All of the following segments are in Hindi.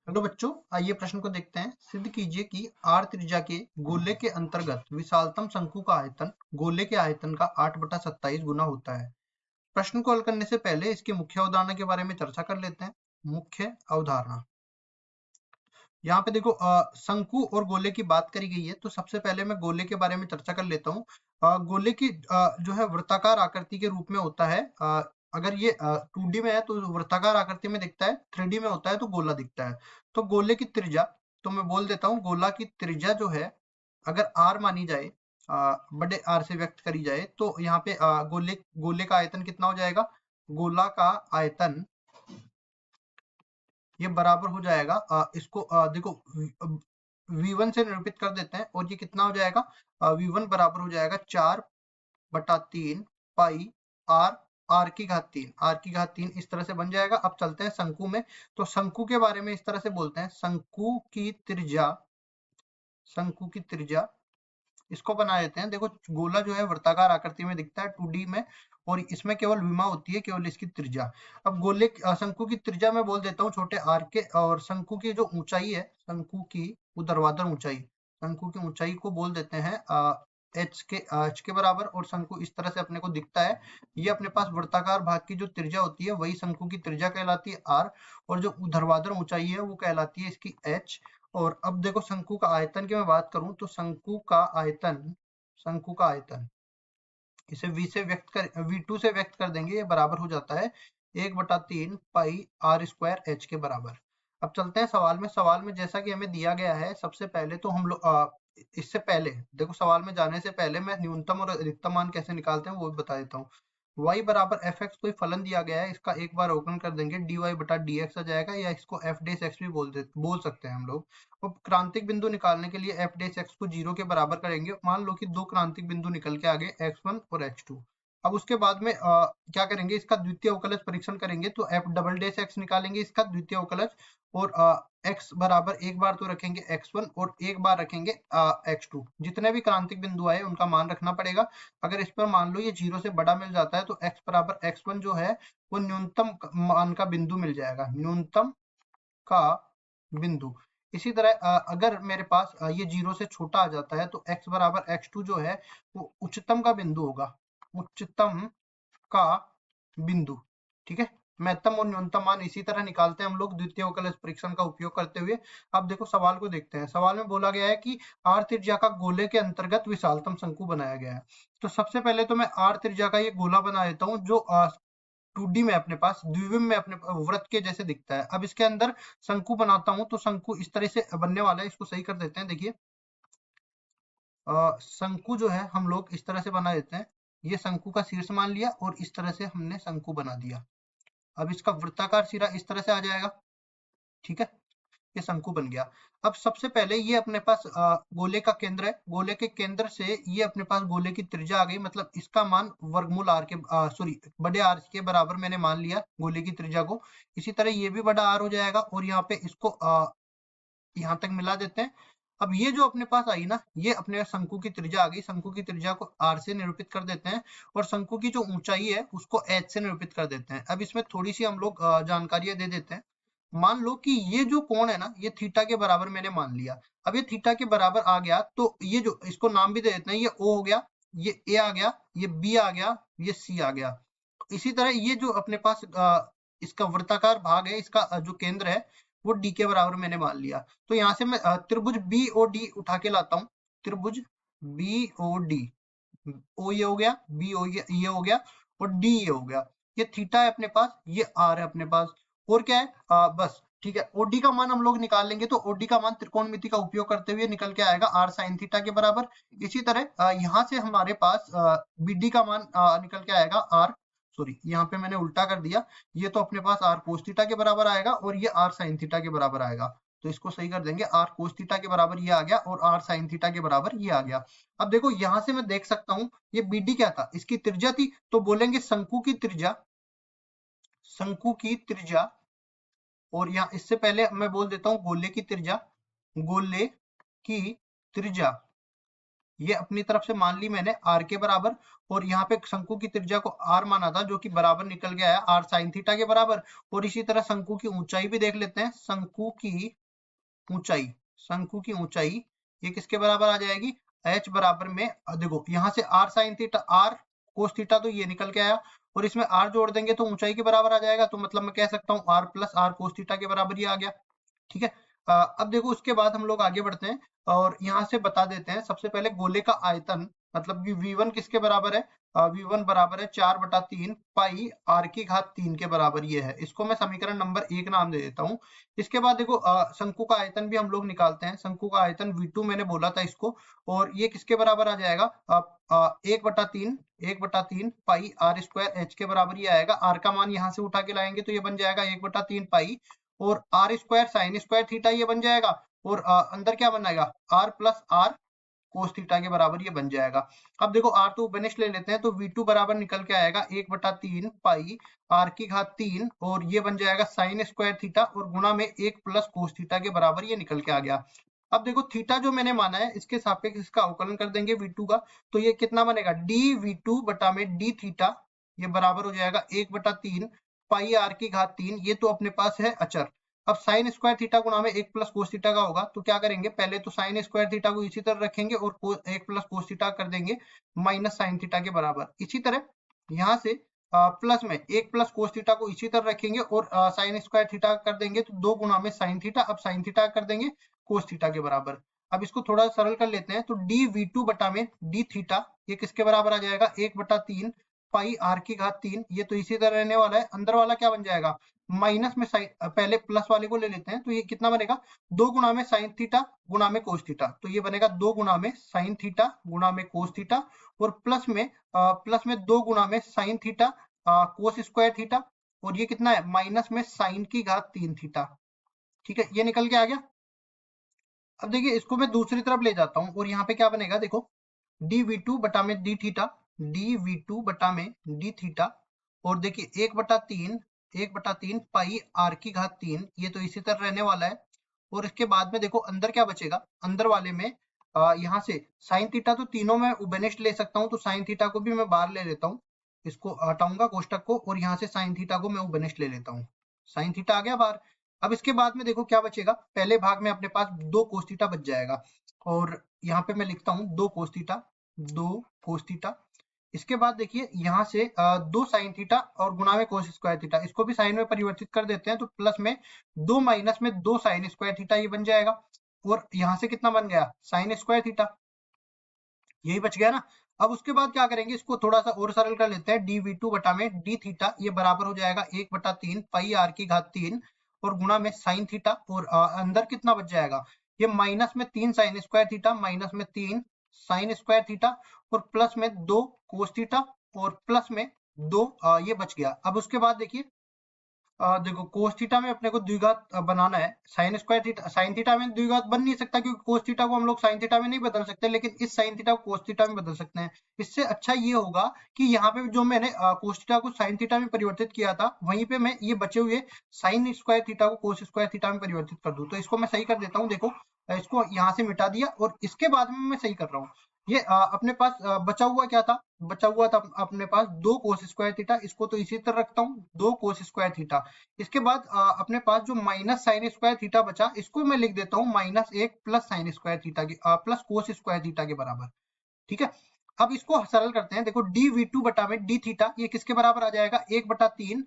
हेलो बच्चों, आइए प्रश्न को देखते हैं। सिद्ध कीजिए कि r त्रिज्या के गोले के अंतर्गत विशालतम शंकु का आयतन गोले के आयतन का 8/27 गुना होता है। प्रश्न को हल करने से पहले इसकी मुख्य अवधारणा के बारे में चर्चा कर लेते हैं। मुख्य अवधारणा, यहाँ पे देखो शंकु और गोले की बात करी गई है, तो सबसे पहले मैं गोले के बारे में चर्चा कर लेता हूँ। गोले की जो है वृत्ताकार आकृति के रूप में होता है। अगर ये 2D में है तो वृत्ताकार आकृति में दिखता है, 3D में होता है तो गोला दिखता है। तो गोले की त्रिज्या, तो मैं बोल देता हूँ गोला की त्रिज्या जो है, अगर r मानी जाए, बड़े R से व्यक्त करी जाए, तो यहाँ पे गोले गोले का आयतन कितना हो जाएगा? गोला का आयतन ये बराबर हो जाएगा, इसको देखो V1 से निरूपित कर देते हैं, और ये कितना हो जाएगा? V1 बराबर हो जाएगा 4/3 पाई r की घात 3, इस तरह से बन जाएगा। अब चलते हैं शंकु में। तो शंकु के बारे में इस तरह से बोलते हैं, शंकु की त्रिज्या इसको बना देते हैं। देखो गोला जो है वृत्ताकार आकृति में दिखता है 2D में, और इसमें केवल विमा होती है, केवल इसकी त्रिज्या। अब शंकु की त्रिज्या मैं बोल देता हूँ छोटे r के, और शंकु की जो ऊंचाई है, शंकु की ऊर्ध्वाधर ऊंचाई, शंकु की ऊंचाई को बोल देते हैं h के बराबर। और शंकु इस तरह से अपने को दिखता है। ये अपने पास वृत्ताकार भाग की जो त्रिज्या होती है वही शंकु की त्रिज्या कहलाती है r, और जो ऊर्ध्वाधर ऊंचाई है वो कहलाती है इसकी h। और अब देखो शंकु का आयतन की मैं बात करूं, तो शंकु का आयतन इसे V2 से व्यक्त कर देंगे, ये बराबर हो जाता है 1/3 पाई r² h के बराबर। अब चलते हैं सवाल में। सवाल में जैसा कि हमें दिया गया है, सबसे पहले तो हम लोग इससे पहले देखो, सवाल में जाने से पहले मैं न्यूनतम और अधिकतम मान कैसे निकालते हैं वो भी बता देता हूँ। y बराबर fx कोई फलन दिया गया है, इसका एक बार अवकलन कर देंगे, dy/dx आ जाएगा, या इसको f डैश x भी बोल सकते हैं हम लोग। अब क्रांतिक बिंदु निकालने के लिए f डैश x को 0 के बराबर करेंगे। मान लो कि दो क्रांतिक बिंदु निकल के आ गए, x1 और x2। अब उसके बाद में क्या करेंगे, इसका द्वितीय अवकलज परीक्षण करेंगे, तो f डबल डैश x निकालेंगे इसका द्वितीय अवकलज, और x बराबर एक बार तो रखेंगे x1 और एक बार रखेंगे x2। जितने भी क्रांतिक बिंदु आए उनका मान रखना पड़ेगा। अगर इस पर मान लो ये 0 से बड़ा मिल जाता है, तो x बराबर x1 जो है वो न्यूनतम मान का बिंदु मिल जाएगा, न्यूनतम का बिंदु। इसी तरह अगर मेरे पास ये 0 से छोटा आ जाता है, तो x बराबर x2 जो है वो उच्चतम का बिंदु होगा, उच्चतम का बिंदु। ठीक है, महत्तम और न्यूनतम मान इसी तरह निकालते हैं हम लोग द्वितीय अवकलज परीक्षण का उपयोग करते हुए। अब देखो सवाल को देखते हैं। सवाल में बोला गया है कि r त्रिज्या का गोले के अंतर्गत विशालतम शंकु बनाया गया है। तो सबसे पहले तो मैं r त्रिज्या का ये गोला बना देता हूँ, जो 2D में अपने पास द्विविम में अपने वृत्त के जैसे दिखता है। अब इसके अंदर शंकु बनाता हूं, तो शंकु इस तरह से बनने वाला है। इसको सही कर देते हैं। देखिए शंकु जो है हम लोग इस तरह से बना देते हैं। ये शंकु का शीर्ष मान लिया, और इस तरह से हमने शंकु बना दिया। अब इसका वृत्ताकार सिरा इस तरह से आ जाएगा। ठीक है, ये शंकु बन गया। अब सबसे पहले ये अपने पास गोले का केंद्र है। गोले के केंद्र से ये अपने पास गोले की त्रिज्या आ गई, मतलब इसका मान वर्गमूल आर के सॉरी बड़े आर के बराबर मैंने मान लिया गोले की त्रिज्या को। इसी तरह ये भी बड़ा आर हो जाएगा, और यहाँ पे इसको यहाँ तक मिला देते हैं। अब ये जो अपने पास आई ना, ये अपने शंकु की त्रिज्या आ गई। शंकु की त्रिज्या को r से निरूपित कर देते हैं, और शंकु की जो ऊंचाई है उसको h से निरूपित कर देते हैं। अब इसमें थोड़ी सी हम लोग जानकारियां दे देते हैं। मान लो कि ये जो कोण है ना, ये थीटा के बराबर मैंने मान लिया। अब ये थीटा के बराबर आ गया, तो ये जो इसको नाम भी दे देते हैं, ये O हो गया, ये A आ गया, ये B आ गया, ये C आ गया। इसी तरह ये जो अपने पास इसका वृत्ताकार भाग है, इसका जो केंद्र है वो D के बराबर मैंने मान लिया। तो यहाँ से मैं त्रिभुज BOD उठा के लाता हूँ। त्रिभुज BOD, O ये हो गया, B ये हो गया, और D ये हो गया। ये थीटा है अपने पास, ये R है अपने पास, और क्या है बस। ठीक है, OD का मान हम लोग निकाल लेंगे, तो OD का मान त्रिकोणमिति का उपयोग करते हुए निकल के आएगा r sin थीटा के बराबर। इसी तरह यहाँ से हमारे पास BD का मान निकल के आएगा r, सॉरी यहाँ पे मैंने उल्टा कर दिया, ये तो अपने पास r cos थीटा के बराबर आएगा, और ये r sin थीटा के बराबर आएगा। तो इसको सही कर देंगे, r cos थीटा के बराबर ये आ गया, और r sin थीटा के बराबर ये आ गया। अब देखो यहां से मैं देख सकता हूं, ये BD क्या था, इसकी त्रिज्या थी, तो बोलेंगे शंकु की त्रिज्या, शंकु की त्रिज्या। और यहाँ इससे पहले मैं बोल देता हूँ गोले की त्रिज्या, गोले की त्रिज्या ये अपनी तरफ से मान ली मैंने r के बराबर, और यहाँ पे शंकु की त्रिज्या को r माना था, जो कि बराबर निकल गया है r sin थीटा के बराबर। और इसी तरह शंकु की ऊंचाई भी देख लेते हैं। शंकु की ऊंचाई, शंकु की ऊंचाई ये किसके बराबर आ जाएगी, h बराबर में देखो यहाँ से r sin theta, r cos theta, तो ये निकल के आया और इसमें r जोड़ देंगे तो ऊंचाई के बराबर आ जाएगा, तो मतलब मैं कह सकता हूँ r plus r cos theta के बराबर ही आ गया। ठीक है। अब देखो उसके बाद हम लोग आगे बढ़ते हैं और यहाँ से बता देते हैं सबसे पहले गोले का आयतन, मतलब कि V1 किसके बराबर है, V1 बराबर है 4/3 पाई r की घात 3 के बराबर ये है। इसको मैं समीकरण नंबर 1 नाम दे देता हूँ। इसके बाद देखो शंकु का आयतन भी हम लोग निकालते हैं। शंकु का आयतन V2 मैंने बोला था इसको, और ये किसके बराबर आ जाएगा, 1/3 पाई r स्क्वायर h के बराबर ही आएगा। r का मान यहाँ से उठा के लाएंगे तो ये बन जाएगा 1/3 पाई, और r square sine square theta ये बन जाएगा, और अंदर क्या बनाएगा, r plus r cos theta के बराबर ये बन जाएगा। अब देखो आर तो उपनिष्ठ ले लेते हैं, तो V2 बराबर निकल के आएगा 1/3 पाई आर की घात 3, और ये बन जाएगा साइन स्क्वायर थीटा और गुणा में 1 प्लस कोस थीटा के बराबर ये निकल के आ गया। अब देखो थीटा जो मैंने माना है इसके सापेक्ष इसका अवकलन कर देंगे V2 का, तो ये कितना बनेगा, dV2 बटा में d थीटा, ये बराबर हो जाएगा 1/3 पाई आर की घात 3, ये तो अपने पास है अचर। अब साइन स्क्वायर थीटा गुणा में 1 प्लस कोस थीटा का होगा, तो क्या करेंगे, पहले तो साइन स्क्वायर थीटा को इसी तरह रखेंगे और 1 प्लस कोस थीटा कर देंगे माइनस साइन थीटा के बराबर। इसी तरह यहाँ से प्लस में 1 प्लस कोस थीटा को इसी तरह रखेंगे और साइन स्क्वायर थीटा कर देंगे, तो 2 गुणा में साइन थीटा, अब साइन थीटा कर देंगे कोस थीटा के बराबर। अब इसको थोड़ा सरल कर लेते हैं, तो dV2 बटा में d थीटा ये किसके बराबर आ जाएगा, 1/3 पाई आर की घात 3, ये तो इसी तरह रहने वाला है। अंदर वाला क्या बन जाएगा, माइनस में साइन, पहले प्लस वाले को ले लेते हैं, तो ये कितना बनेगा, 2 गुणा में साइन थीटा गुणा में कोस थीटा, तो ये बनेगा 2 गुणा में साइन थीटा गुणा में कोस थीटा, और प्लस में 2 गुणा में sine theta cos square theta, और ये कितना है, माइनस में साइन की घात 3 थीटा। ठीक है, ये निकल के आ गया। अब देखिए इसको मैं दूसरी तरफ ले जाता हूँ, और यहाँ पे क्या बनेगा, देखो dV2 बटा में d थीटा, dV2 बटा में d थीटा, और देखिए 1/3 पाई r की घात 3, ये तो इसी तरह रहने वाला है। और इसके बाद में देखो अंदर क्या बचेगा, अंदर वाले में यहाँ से साइन थीटा तो तीनों में उबनिष्ठ ले सकता हूँ, तो साइन थीटा को भी मैं बाहर ले लेता हूँ, इसको हटाऊंगा कोष्टक को, और यहाँ से साइन थीटा को मैं उबनिष्ठ ले लेता हूँ, साइन थीटा आ गया बाहर। अब इसके बाद में देखो क्या बचेगा, पहले भाग में अपने पास 2 कोस थीटा बच जाएगा, और यहाँ पे मैं लिखता हूँ 2 कोस थीटा। इसके बाद देखिए यहाँ से 2 साइन थीटा और गुणा में कोस स्क्वायर थीटा, इसको भी साइन में परिवर्तित कर देते हैं, तो प्लस में 2 माइनस में 2 साइन स्क्वायर थीटा ये बन जाएगा, और यहाँ से कितना बन गया, साइन स्क्वायर थीटा, यही बच गया ना। अब उसके बाद क्या करेंगे, इसको थोड़ा सा और सरल कर लेते हैं, dV2 बटा में d थीटा ये बराबर हो जाएगा 1/3 पाई r की घात 3, और गुणा में साइन थीटा, और अंदर कितना बच जाएगा, ये माइनस में 3 साइन स्क्वायर थीटा, माइनस में 3 साइन स्क्वायर थीटा, और प्लस में 2 कोस थीटा, और प्लस में 2 ये बच गया। अब उसके बाद देखिए देखो कोस थीटा में अपने को द्विघात बनाना है, साइन थीटा में द्विघात बन नहीं सकता, क्योंकि कोस थीटा को हम लोग साइन थीटा में नहीं बदल सकते, लेकिन इस साइन थीटा को कोस थीटा में बदल सकते हैं। इससे अच्छा ये होगा कि यहाँ पे जो मैंने कोस थीटा को साइन थीटा में परिवर्तित किया था, वहीं पे मैं ये बचे हुए साइन स्क्वायर थीटा को कोस स्क्वायर थीटा में परिवर्तित कर दूं, तो इसको मैं सही कर देता हूँ। देखो इसको यहाँ से मिटा दिया, और इसके बाद में मैं सही कर रहा हूँ। ये अपने पास बचा हुआ क्या था, बचा हुआ था अपने पास 2 कोस स्क्वायर थीटा, इसको तो इसी तरह रखता हूँ 2 कोस स्क्वायर थीटा। इसके बाद अपने पास जो माइनस साइन स्क्वायर थीटा बचा, इसको मैं लिख देता हूँ -1 प्लस साइन स्क्वायर थीटा के प्लस कोस स्क्वायर थीटा के बराबर। ठीक है, अब इसको सरल करते हैं, देखो dV2 बटा में d थीटा ये किसके बराबर आ जाएगा, 1/3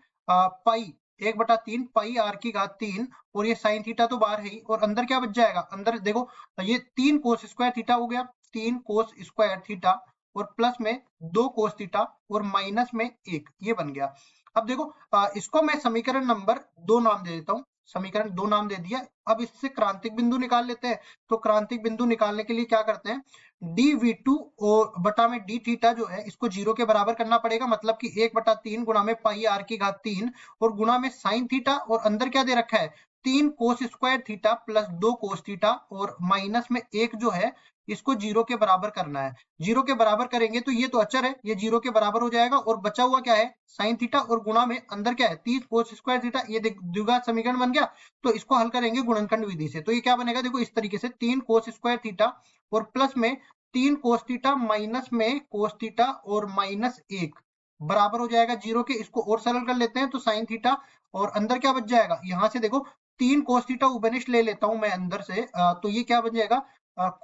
पाई r की घात 3, और ये साइन थीटा तो बाहर है ही, और अंदर क्या बच जाएगा, अंदर देखो ये 3 कोस स्क्वायर थीटा हो गया, 3 कोस स्क्वायर थीटा, और प्लस में 2 कोस थीटा, और माइनस में 1, ये बन गया। अब देखो इसको मैं समीकरण नंबर 2 नाम दे देता हूँ, समीकरण 2 नाम दे दिया। अब इससे क्रांतिक बिंदु निकाल लेते हैं, तो क्रांतिक बिंदु निकालने के लिए क्या करते हैं, dV2 और बटा में d थीटा जो है इसको 0 के बराबर करना पड़ेगा, मतलब कि 1/3 गुणा में पाई r की घात 3, और गुणा में साइन थीटा, और अंदर क्या दे रखा है, 3 cos square theta plus 2 cos theta, और माइनस में 1 जो है इसको 0 के बराबर करना है। 0 के बराबर करेंगे तो ये तो अचर है, ये 0 के बराबर हो जाएगा, और बचा हुआ क्या है, साइन थीटा, और गुणा में अंदर क्या है 30 कोस स्क्वायर थीटा, ये द्विघात समीकरण बन गया। तो इसको हल करेंगे गुणनखंड विधि से, तो ये क्या बनेगा, देखो इस तरीके से 3 कोस स्क्वायर थीटा और प्लस में 3 कोस थीटा माइनस में कोस थीटा और माइनस 1 बराबर हो जाएगा 0 के। इसको और सरल कर लेते हैं, तो साइन थीटा और अंदर क्या बच जाएगा, यहाँ से देखो 3 cos थीटा उपनिष्ठ ले लेता हूं मैं अंदर से, तो ये क्या बन जाएगा,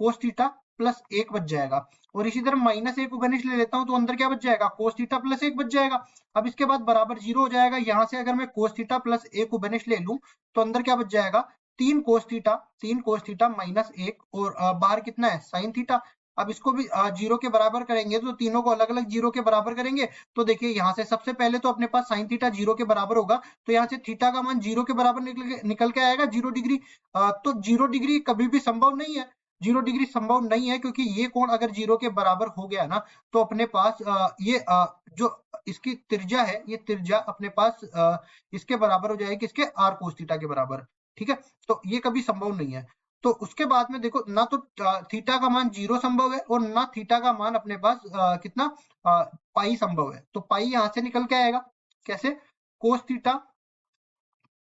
cos थीटा प्लस 1 बच जाएगा। और इसी तरह -1 उपनिष्ठ ले लेता हूं तो अंदर क्या बच जाएगा, cos थीटा प्लस 1 बच जाएगा। अब इसके बाद बराबर 0 हो जाएगा। यहाँ से अगर मैं cos थीटा प्लस 1 उपनिष्ठ ले लूं तो अंदर क्या बच जाएगा, 3 cos थीटा माइनस 1, और बाहर कितना है, sin थीटा। अब इसको भी 0 के बराबर करेंगे तो तीनों को अलग अलग 0 के बराबर करेंगे। तो देखिए यहाँ से सबसे पहले तो अपने पास sin थीटा 0 के बराबर होगा, तो यहाँ से थीटा का मान 0 के बराबर निकल के आएगा, 0 डिग्री। तो 0 डिग्री कभी भी संभव नहीं है, 0 डिग्री संभव नहीं है, क्योंकि ये कोण अगर 0 के बराबर हो गया ना तो अपने पास ये जो इसकी त्रिज्या है, ये त्रिज्या अपने पास इसके बराबर हो जाएगी, किसके, r cos थीटा के बराबर। ठीक है, तो ये कभी संभव नहीं है। तो उसके बाद में देखो, ना तो थीटा का मान 0 संभव है और ना थीटा का मान अपने पास कितना, पाई संभव है। तो पाई यहां से निकल के आएगा, कैसे, cos थीटा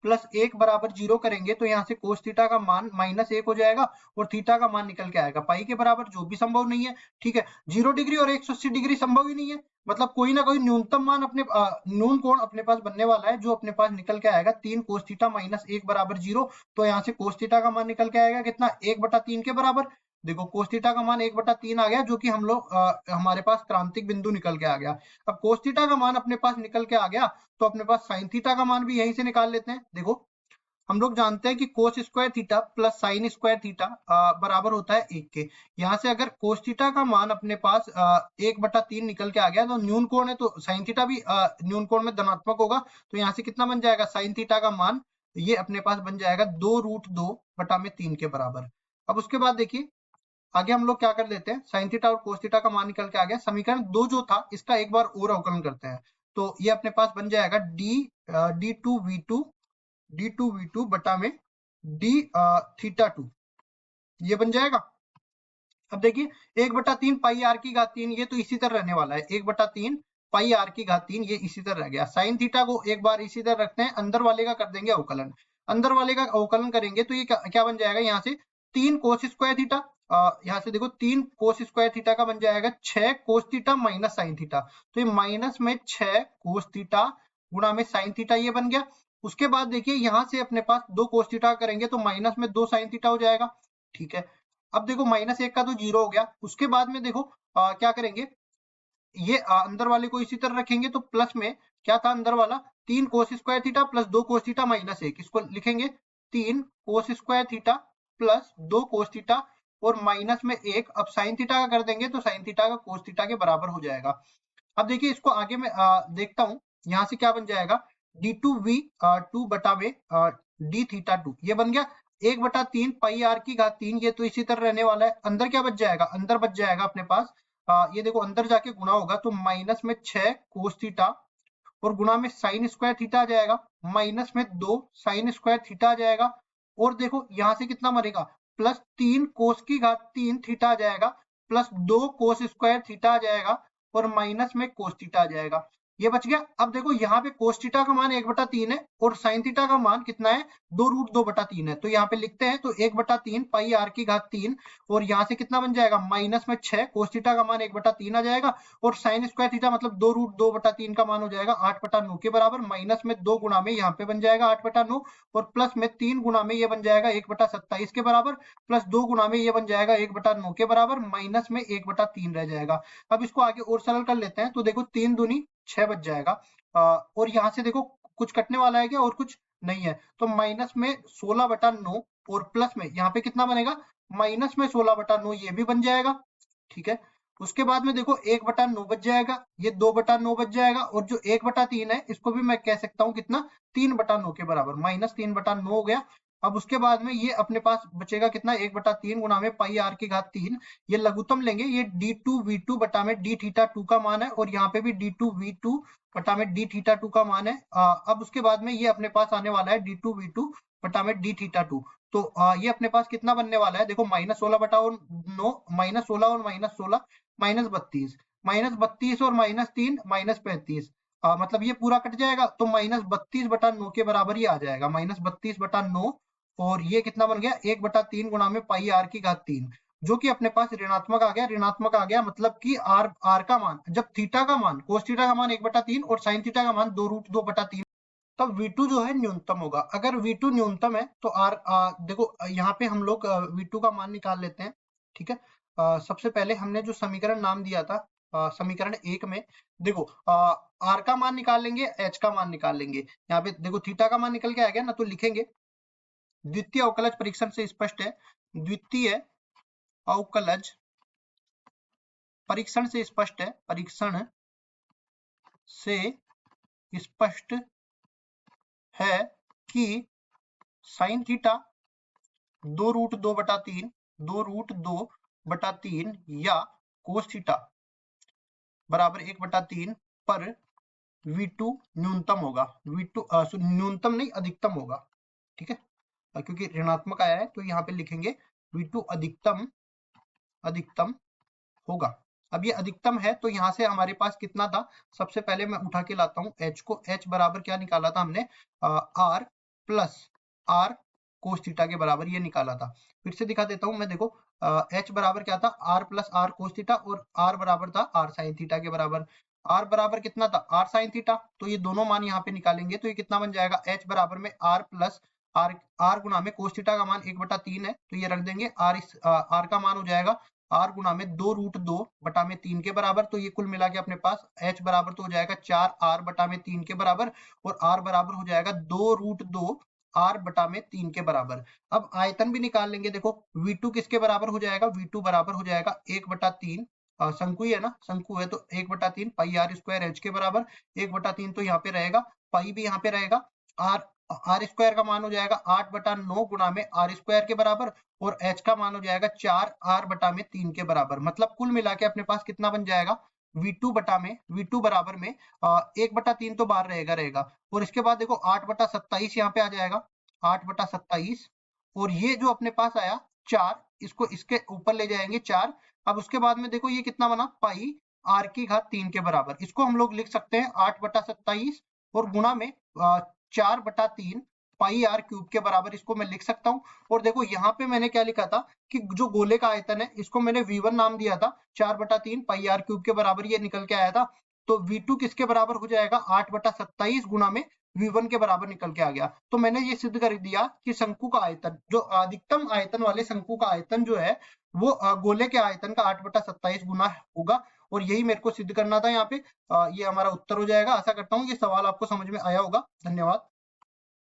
प्लस 1 बराबर 0 करेंगे तो यहाँ से cos थीटा का मान -1 हो जाएगा और थीटा का मान निकल के आएगा पाई के बराबर, जो भी संभव नहीं है। ठीक है, 0 डिग्री और 180 डिग्री संभव ही नहीं है, मतलब कोई ना कोई न्यूनतम मान अपने न्यून कोण अपने पास बनने वाला है, जो अपने पास निकल के आएगा 3 cos थीटा -1 बराबर 0। तो यहाँ से cos थीटा का मान निकल के आएगा कितना, 1/3 के बराबर। देखो cos थीटा का मान 1/3 आ गया, जो कि हम लोग हमारे पास क्रांतिक बिंदु निकल के आ गया। अब cos थीटा का मान अपने पास निकल के आ गया, तो अपने पास sin थीटा का मान भी यहीं से निकाल लेते हैं। देखो हम लोग जानते हैं कि cos square theta plus sin square theta बराबर होता है 1 के। यहाँ से अगर cos थीटा का मान अपने पास 1/3 निकल के आ गया, तो न्यून कोण है तो sin थीटा भी न्यून कोण में धनात्मक होगा। तो यहाँ से कितना बन जाएगा, sin थीटा का मान ये अपने पास बन जाएगा 2√2/3 के बराबर। अब उसके बाद देखिए आगे हम लोग क्या कर लेते हैं, sin थीटा और cos थीटा का मान निकल के आ गया। समीकरण 2 जो था इसका एक बार और अवकलन करते हैं, तो ये अपने पास बन जाएगा d2v2 बटा में d थीटा 2, ये बन जाएगा। अब देखिए 1/3 पाई आर की घात 3, ये तो इसी तरह रहने वाला है, 1/3 पाई आर की घात 3 ये इसी तरह रह गया। साइन थीटा को एक बार इसी तरह रखते हैं, अंदर वाले का कर देंगे अवकलन। अंदर वाले का अवकलन करेंगे तो ये क्या बन जाएगा, यहाँ से 3 कोस स्क्वायर थीटा, यहाँ से देखो 3 कोस स्क्वायर थीटा का बन जाएगा 6 cos theta minus sine theta. तो ये माइनस में 6 कोस थीटा गुणा में साइन थीटा, ये बन गया। उसके बाद देखिए यहाँ से अपने पास 2 कोस थीटा करेंगे तो माइनस में 2 साइन थीटा हो जाएगा। ठीक है, अब देखो -1 का तो 0 हो गया। उसके बाद में देखो क्या करेंगे, ये अंदर वाले को इसी तरह रखेंगे, तो प्लस में क्या था अंदर वाला, 3 cos square theta plus 2 cos theta -1, इसको लिखेंगे 3 cos square theta plus 2 cos theta और माइनस में 1। अब साइन थीटा का कर देंगे तो साइन थीटा का कोस थीटा के बराबर हो जाएगा। अब देखिए इसको आगे मैं देखता हूँ, यहाँ से क्या बन जाएगा, d2v2 बटा में d थीटा 2, ये बन गया 1/3 पाई आर की घात 3, ये तो इसी तरह रहने वाला है। अंदर क्या बच जाएगा, अंदर बच जाएगा अपने पास ये देखो अंदर जाके गुणा होगा तो माइनस में 6 कोस थीटा और गुणा में साइन स्क्वायर थीटा आ जाएगा, माइनस में 2 साइन स्क्वायर थीटा आ जाएगा। और देखो यहाँ से कितना मरेगा, प्लस 3 कोस की घात 3 थीटा आ जाएगा, प्लस 2 कोस स्क्वायर थीटा आ जाएगा और माइनस में कोस थीटा आ जाएगा, ये बच गया। अब देखो यहाँ पे कोस थीटा का मान 1/3 है और साइन थीटा का मान कितना है, 2√2/3 है। तो यहाँ पे लिखते हैं तो 1/3 पाई आर की घात 3 और यहाँ से कितना बन जाएगा, माइनस में 6 कोस थीटा का मान 1/3 आ जाएगा और साइन स्क्वायर थीटा मतलब 2√2/3 का मान हो जाएगा 8/9 के बराबर। माइनस में 2 गुणा में यहाँ पे बन जाएगा 8/9 और प्लस में 3 गुणा में ये बन जाएगा 1/27 के बराबर, प्लस 2 गुणा में ये बन जाएगा 1/9 के बराबर, माइनस में 1/3 रह जाएगा। अब इसको आगे और सरल कर लेते हैं, तो देखो 3 दूनी 6 बच जाएगा और यहाँ से देखो कुछ कटने वाला है क्या, और कुछ नहीं है, तो माइनस में 16/9 और प्लस में यहाँ पे कितना बनेगा, माइनस में 16/9, ये भी बन जाएगा। ठीक है, उसके बाद में देखो 1/9 बच जाएगा, ये 2/9 बच जाएगा और जो 1/3 है इसको भी मैं कह सकता हूँ कितना, 3/9 के बराबर, -3/9 हो गया। अब उसके बाद में ये अपने पास बचेगा कितना, 1/3 गुणा में पाई आर की घात 3, ये लघुत्तम लेंगे, ये d2v2 बटा में d थीटा 2 का मान है और यहाँ पे भी d2v2 बटा में d थीटा 2 का मान है। अब उसके बाद में ये अपने पास आने वाला है d2v2 बटा में d थीटा 2, तो ये अपने पास कितना बनने वाला है, देखो -16/9, -16 और -16 -32, -32 और -3 -35, मतलब ये पूरा कट जाएगा तो -32/9 के बराबर ही आ जाएगा, -32/9 और ये कितना बन गया, 1/3 गुणा में पाई आर की घात 3, जो कि अपने पास ऋणात्मक आ गया। ऋणात्मक आ गया मतलब कि आर का मान, जब थीटा का मान, कोस थीटा का मान 1/3 और साइन थीटा का मान 2√2/3 तब V2 जो है न्यूनतम होगा। अगर V2 न्यूनतम है तो देखो यहाँ पे हम लोग V2 का मान निकाल लेते हैं, ठीक है। सबसे पहले हमने जो समीकरण नाम दिया था समीकरण 1 में, देखो R का मान निकाल लेंगे, H का मान निकाल लेंगे। यहाँ पे देखो थीटा का मान निकल के आ गया ना, तो लिखेंगे द्वितीय अवकलज परीक्षण से स्पष्ट है, द्वितीय अवकलज परीक्षण से स्पष्ट है, परीक्षण से स्पष्ट है कि साइन थीटा 2√2/3 या कोस थीटा बराबर 1/3 पर V2 न्यूनतम होगा। V2 न्यूनतम नहीं, अधिकतम होगा, ठीक है। क्योंकि ऋणात्मक आया है तो यहाँ पे लिखेंगे V2 अधिकतम होगा। अब ये अधिकतम है तो यहाँ से हमारे पास कितना था, सबसे पहले मैं उठा के लाता हूँ H को। H बराबर क्या निकाला था हमने, R प्लस R कोस थीटा के बराबर ये निकाला था। फिर से दिखा देता हूँ मैं, देखो H बराबर क्या था, R plus R cos theta, और R बराबर था R साइन थीटा के बराबर। R बराबर कितना था, R साइन थीटा, तो ये दोनों मान यहाँ पे निकालेंगे तो ये कितना बन जाएगा, H बराबर में R प्लस R गुना में कोस थीटा का मान 1/3 है तो ये रख देंगे, R का मान हो जाएगा R गुना में 2√2/3 के बराबर। तो ये कुल मिला के अपने पास H बराबर तो हो जाएगा 4R/3 के बराबर, और R बराबर हो जाएगा 2√2R/3 के बराबर। अब आयतन भी निकाल लेंगे, देखो V2 किसके बराबर हो जाएगा, V2 बराबर हो जाएगा 1/3, शंकु ही है ना, शंकु है तो 1/3 पाई आर स्क्वायर एच के बराबर। 1/3 तो यहाँ पे रहेगा, पाई भी यहाँ पे रहेगा, आर स्क्वायर का मान हो जाएगा 8/9 गुना में आर स्क्वायर के बराबर, और h का मान हो जाएगा 4R/3 के बराबर। मतलब कुल मिला के अपने पास कितना बन जाएगा, V2 बराबर में 1/3 तो बाहर रहेगा, और इसके बाद देखो 8/27 यहाँ पे आ जाएगा, 8/27, और ये जो अपने पास आया 4, इसको इसके ऊपर ले जाएंगे 4। अब उसके बाद में देखो ये कितना बना, पाई R⁻³ के बराबर। इसको हम लोग लिख सकते हैं 8/27 और गुणा में 4/3 पाई R³ के बराबर, इसको मैं लिख सकता हूँ। और देखो यहाँ पे मैंने क्या लिखा था कि जो गोले का आयतन है इसको मैंने V1 नाम दिया था, 4/3 पाई R³ के बराबर ये निकल के आया था। तो V2 किसके बराबर हो जाएगा, 8/27 गुना में V1 के बराबर निकल के आ गया। तो मैंने ये सिद्ध कर दिया कि शंकु का आयतन, जो अधिकतम आयतन वाले शंकु का आयतन जो है वो गोले के आयतन का 8/27 गुना होगा, और यही मेरे को सिद्ध करना था यहाँ पे। ये हमारा उत्तर हो जाएगा। आशा करता हूँ ये सवाल आपको समझ में आया होगा। धन्यवाद।